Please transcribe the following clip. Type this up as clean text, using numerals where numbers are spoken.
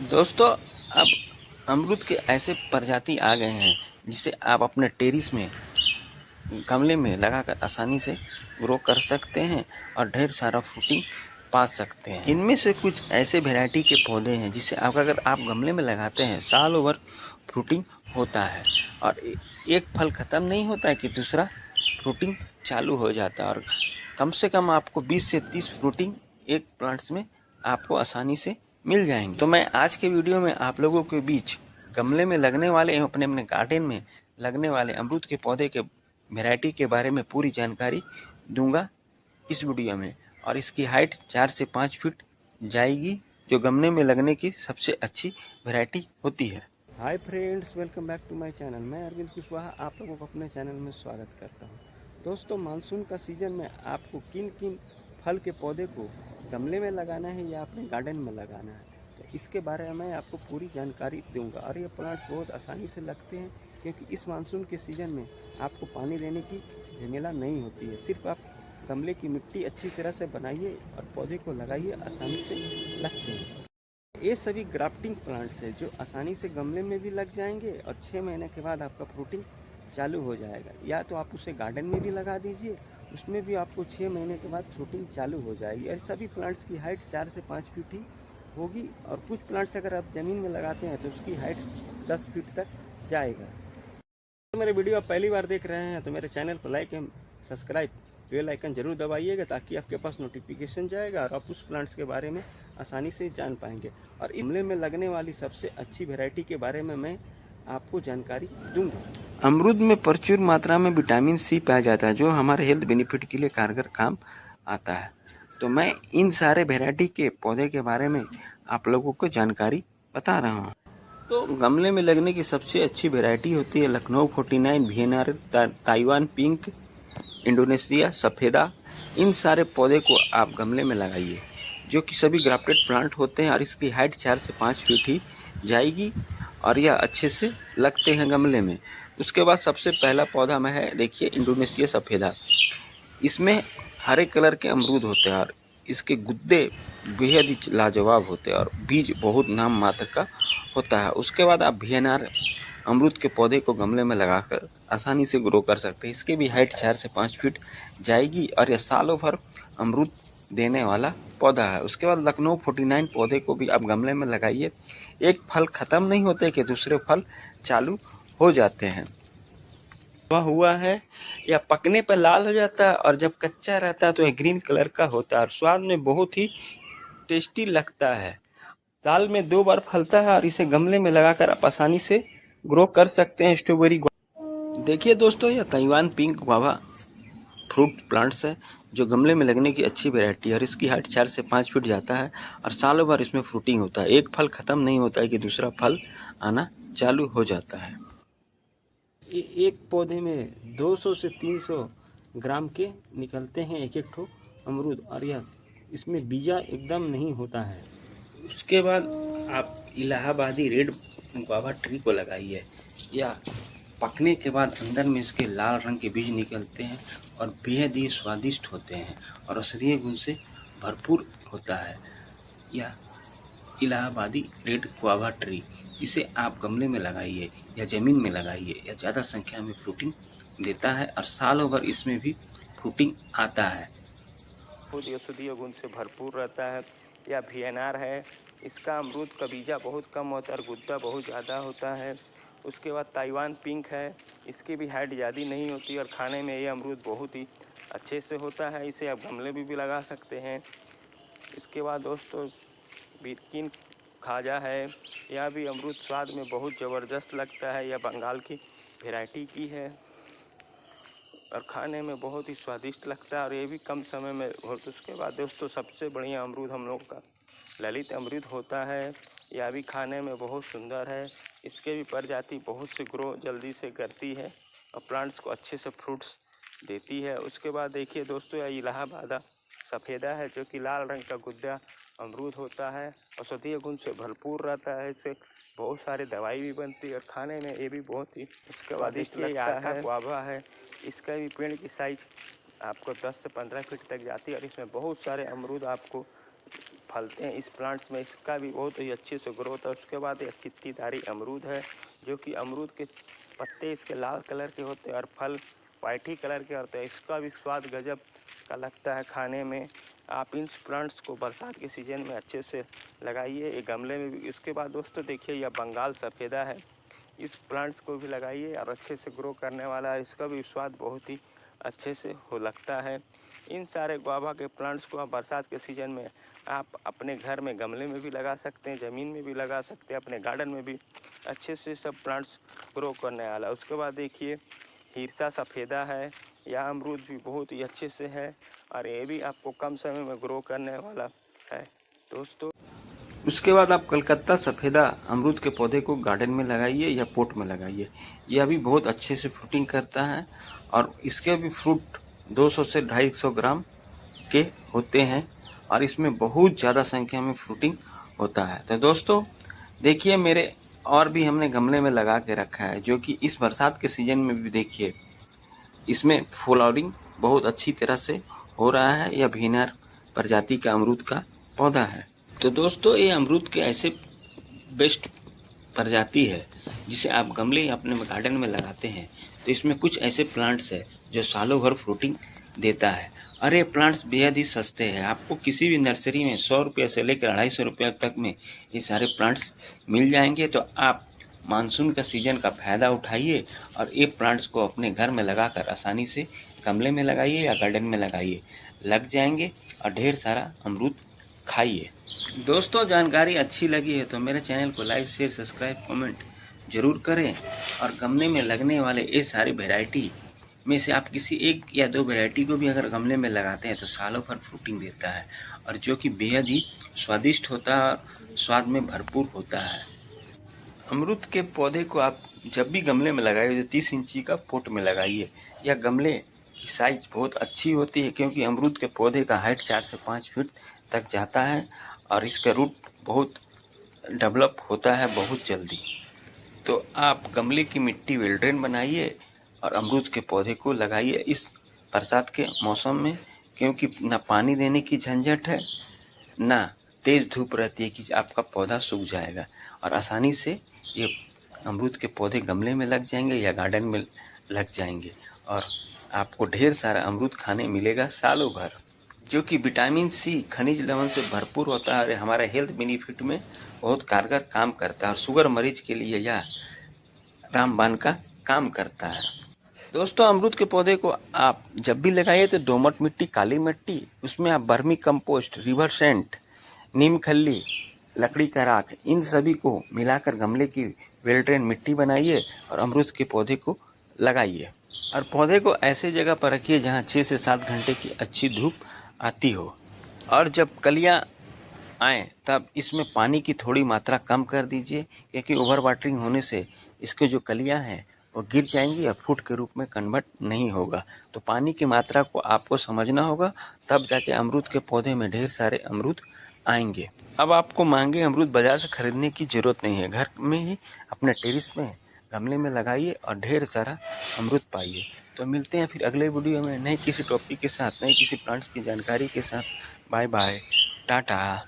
दोस्तों, अब अमरूद के ऐसे प्रजाति आ गए हैं जिसे आप अपने टेरिस में गमले में लगाकर आसानी से ग्रो कर सकते हैं और ढेर सारा फ्रूटिंग पा सकते हैं। इनमें से कुछ ऐसे वैरायटी के पौधे हैं जिसे अगर आप गमले में लगाते हैं साल ओवर फ्रूटिंग होता है और एक फल ख़त्म नहीं होता है कि दूसरा फ्रूटिंग चालू हो जाता है और कम से कम आपको 20 से 30 फ्रूटिंग एक प्लांट्स में आपको आसानी से मिल जाएंगे। तो मैं आज के वीडियो में आप लोगों के बीच गमले में लगने वाले अपने अपने गार्डन में लगने वाले अमरूद के पौधे के वैरायटी के बारे में पूरी जानकारी दूंगा इस वीडियो में। और इसकी हाइट 4 से 5 फीट जाएगी, जो गमले में लगने की सबसे अच्छी वैरायटी होती है। Hi friends, welcome back to my channel. मैं अरविंद कुशवाहा आप लोगों को अपने चैनल में स्वागत करता हूं। दोस्तों, मानसून का सीज़न में आपको किन किन फल के पौधे को गमले में लगाना है या अपने गार्डन में लगाना है, तो इसके बारे में मैं आपको पूरी जानकारी दूंगा। और ये प्लांट्स बहुत आसानी से लगते हैं क्योंकि इस मानसून के सीज़न में आपको पानी देने की झमेला नहीं होती है। सिर्फ आप गमले की मिट्टी अच्छी तरह से बनाइए और पौधे को लगाइए, आसानी से लगते हैं। ये सभी ग्राफ्टिंग प्लांट्स है जो आसानी से गमले में भी लग जाएंगे और 6 महीने के बाद आपका फ्रूटिंग चालू हो जाएगा। या तो आप उसे गार्डन में भी लगा दीजिए, उसमें भी आपको 6 महीने के बाद फ्रूटिंग चालू हो जाएगी। और सभी प्लांट्स की हाइट 4 से 5 फीट ही होगी और कुछ प्लांट्स अगर आप ज़मीन में लगाते हैं तो उसकी हाइट 10 फीट तक जाएगा। तो मेरे वीडियो आप पहली बार देख रहे हैं तो मेरे चैनल को like and subscribe bell icon जरूर दबाइएगा ताकि आपके पास नोटिफिकेशन जाएगा और आप उस प्लांट्स के बारे में आसानी से जान पाएंगे। और गमले में लगने वाली सबसे अच्छी वैरायटी के बारे में मैं आपको जानकारी दूंगा। अमरूद में प्रचुर मात्रा में विटामिन सी पाया जाता है जो हमारे हेल्थ बेनिफिट के लिए कारगर काम आता है। तो मैं इन सारे वैरायटी के पौधे के बारे में आप लोगों को जानकारी बता रहा हूँ। तो गमले में लगने की सबसे अच्छी वैरायटी होती है Lucknow 49, VNR, Taiwan pink, Indonesia Safeda. इन सारे पौधे को आप गमले में लगाइए जो कि सभी ग्राफ्टेड प्लांट होते हैं और इसकी हाइट 4 से 5 फीट ही जाएगी और यह अच्छे से लगते हैं गमले में। उसके बाद सबसे पहला पौधा में है, देखिए, इंडोनेशिया सफ़ेदा। इसमें हरे कलर के अमरूद होते हैं और इसके गुद्दे बेहद ही लाजवाब होते हैं और बीज बहुत नाम मात्र का होता है। उसके बाद आप वीएनआर अमरूद के पौधे को गमले में लगाकर आसानी से ग्रो कर सकते हैं। इसकी भी हाइट 4 से 5 फीट जाएगी और यह सालों भर अमरूद देने वाला पौधा है। उसके बाद लखनऊ 49 पौधे को भी आप गमले में लगाइए। एक फल ख़त्म नहीं होते कि दूसरे फल चालू हो जाते हैं। वह हुआ है, यह पकने पर लाल हो जाता है और जब कच्चा रहता है तो यह ग्रीन कलर का होता है और स्वाद में बहुत ही टेस्टी लगता है। साल में 2 बार फलता है और इसे गमले में लगाकर आप आसानी से ग्रो कर सकते हैं। स्ट्रॉबेरी, देखिए दोस्तों, यह Taiwan pink guava fruit plants है जो गमले में लगने की अच्छी वैरायटी है और इसकी हाइट 4 से 5 फीट जाता है और सालों भर इसमें फ्रूटिंग होता है। एक फल ख़त्म नहीं होता है कि दूसरा फल आना चालू हो जाता है। एक पौधे में 200 से 300 ग्राम के निकलते हैं एक एक ठो अमरूद और यह इसमें बीजा एकदम नहीं होता है। उसके बाद आप इलाहाबादी रेड गुआवा ट्री को लगाइए। या पकने के बाद अंदर में इसके लाल रंग के बीज निकलते हैं और बेहद ही स्वादिष्ट होते हैं और औषधीय गुण से भरपूर होता है। यह इलाहाबादी रेड गुआवा ट्री, इसे आप गमले में लगाइए या ज़मीन में लगाइए, या ज़्यादा संख्या में फ्रूटिंग देता है और सालों भर इसमें भी फ्रूटिंग आता है। खुद औषधीय गुण से भरपूर रहता है। या वीएनआर है, इसका अमरूद का बीजा बहुत कम होता है और गुद्दा बहुत ज़्यादा होता है। उसके बाद ताइवान पिंक है, इसकी भी हाइट ज़्यादा नहीं होती और खाने में ये अमरूद बहुत ही अच्छे से होता है। इसे आप गमले में भी लगा सकते हैं। इसके बाद दोस्तों बिरकिन खाजा है, यह भी अमरूद स्वाद में बहुत ज़बरदस्त लगता है। यह बंगाल की वैरायटी की है और खाने में बहुत ही स्वादिष्ट लगता है और ये भी कम समय में होता है। उसके बाद दोस्तों सबसे बढ़िया अमरूद हम लोग का ललित अमरूद होता है। यह भी खाने में बहुत सुंदर है। इसके भी प्रजाति बहुत से ग्रो जल्दी से करती है और प्लांट्स को अच्छे से फ्रूट्स देती है। उसके बाद देखिए दोस्तों, यह इलाहाबाद सफ़ेदा है जो कि लाल रंग का गुद्दा अमरूद होता है। औषधीय गुण से भरपूर रहता है। इससे बहुत सारी दवाई भी बनती है और खाने में ये भी बहुत ही स्वादिष्ट लगता है। गुआवा है, इसका भी पेड़ की साइज आपको 10 से 15 फीट तक जाती है और इसमें बहुत सारे अमरूद आपको फलते हैं इस प्लांट्स में। इसका भी बहुत ही अच्छे से ग्रोथ है। उसके बाद एक चित्तीदारी अमरूद है, जो कि अमरूद के पत्ते इसके लाल कलर के होते हैं और फल वाइट ही कलर के होते हैं। इसका भी स्वाद गजब का लगता है खाने में। आप इन प्लांट्स को बरसात के सीजन में अच्छे से लगाइए, ये गमले में भी। इसके बाद दोस्तों देखिए, यह बंगाल सफ़ेदा है। इस प्लांट्स को भी लगाइए और अच्छे से ग्रो करने वाला है। इसका भी स्वाद बहुत ही अच्छे से हो लगता है। इन सारे गुआवा के प्लांट्स को आप बरसात के सीज़न में आप अपने घर में गमले में भी लगा सकते हैं, ज़मीन में भी लगा सकते हैं, अपने गार्डन में भी अच्छे से सब प्लांट्स ग्रो करने वाला। उसके बाद देखिए, हिरसा सफ़ेदा है। यह अमरूद भी बहुत ही अच्छे से है और ये भी आपको कम समय में ग्रो करने वाला है दोस्तों। उसके बाद आप कलकत्ता सफ़ेदा अमरूद के पौधे को गार्डन में लगाइए या पोट में लगाइए। यह भी बहुत अच्छे से फ्रूटिंग करता है और इसके भी फ्रूट 200 से 250 ग्राम के होते हैं और इसमें बहुत ज़्यादा संख्या में फ्रूटिंग होता है। तो दोस्तों देखिए, मेरे और भी हमने गमले में लगा के रखा है, जो कि इस बरसात के सीज़न में भी देखिए इसमें फ्लावरिंग बहुत अच्छी तरह से हो रहा है। यह भीनर प्रजाति का अमरूद का पौधा है। तो दोस्तों, ये अमरूद के ऐसे बेस्ट प्रजाति है जिसे आप गमले या अपने गार्डन में लगाते हैं तो इसमें कुछ ऐसे प्लांट्स है जो सालों भर फ्रूटिंग देता है और ये प्लांट्स बेहद ही सस्ते हैं। आपको किसी भी नर्सरी में 100 रुपये से लेकर 250 रुपये तक में ये सारे प्लांट्स मिल जाएंगे। तो आप मानसून का सीजन का फ़ायदा उठाइए और ये प्लांट्स को अपने घर में लगाकर आसानी से गमले में लगाइए या गार्डन में लगाइए, लग जाएंगे और ढेर सारा अमरूद खाइए। दोस्तों, जानकारी अच्छी लगी है तो मेरे चैनल को लाइक, शेयर, सब्सक्राइब, कमेंट जरूर करें और गमले में लगने वाले ये सारी वैरायटी में से आप किसी एक या दो वैरायटी को भी अगर गमले में लगाते हैं तो सालों भर फ्रूटिंग देता है और जो कि बेहद ही स्वादिष्ट होता है, स्वाद में भरपूर होता है। अमरूद के पौधे को आप जब भी गमले में लगाइए तो 30 इंची का पोट में लगाइए। यह गमले की साइज बहुत अच्छी होती है क्योंकि अमरूद के पौधे का हाइट 4 से 5 फीट तक जाता है और इसका रूट बहुत डेवलप होता है बहुत जल्दी। तो आप गमले की मिट्टी वेल ड्रेन बनाइए और अमरूद के पौधे को लगाइए इस बरसात के मौसम में, क्योंकि ना पानी देने की झंझट है, ना तेज़ धूप रहती है कि आपका पौधा सूख जाएगा और आसानी से ये अमरूद के पौधे गमले में लग जाएंगे या गार्डन में लग जाएंगे और आपको ढेर सारा अमरूद खाने मिलेगा सालों भर, जो कि विटामिन सी खनिज लवण से भरपूर होता है और हमारे हेल्थ बेनिफिट में बहुत कारगर काम करता है और शुगर मरीज के लिए यह रामबाण का काम करता है। दोस्तों, अमरूद के पौधे को आप जब भी लगाइए तो दोमट मिट्टी, काली मिट्टी, उसमें आप वर्मी कंपोस्ट, रिवर सेंट, नीम खल्ली, लकड़ी का राख, इन सभी को मिलाकर गमले की वेल ड्रेन मिट्टी बनाइए और अमरूद के पौधे को लगाइए और पौधे को ऐसे जगह पर रखिए जहां 6 से 7 घंटे की अच्छी धूप आती हो और जब कलियां आए तब इसमें पानी की थोड़ी मात्रा कम कर दीजिए, क्योंकि ओवर वाटरिंग होने से इसके जो कलियां हैं वो गिर जाएंगी या फ्रूट के रूप में कन्वर्ट नहीं होगा। तो पानी की मात्रा को आपको समझना होगा, तब जाके अमरूद के पौधे में ढेर सारे अमरूद आएंगे। अब आपको महंगे अमरूद बाजार से खरीदने की ज़रूरत नहीं है, घर में ही अपने टेरिस में गमले में लगाइए और ढेर सारा अमरूद पाइए। तो मिलते हैं फिर अगले वीडियो में नए किसी टॉपिक के साथ, नए किसी प्लांट्स की जानकारी के साथ। Bye bye, Tata.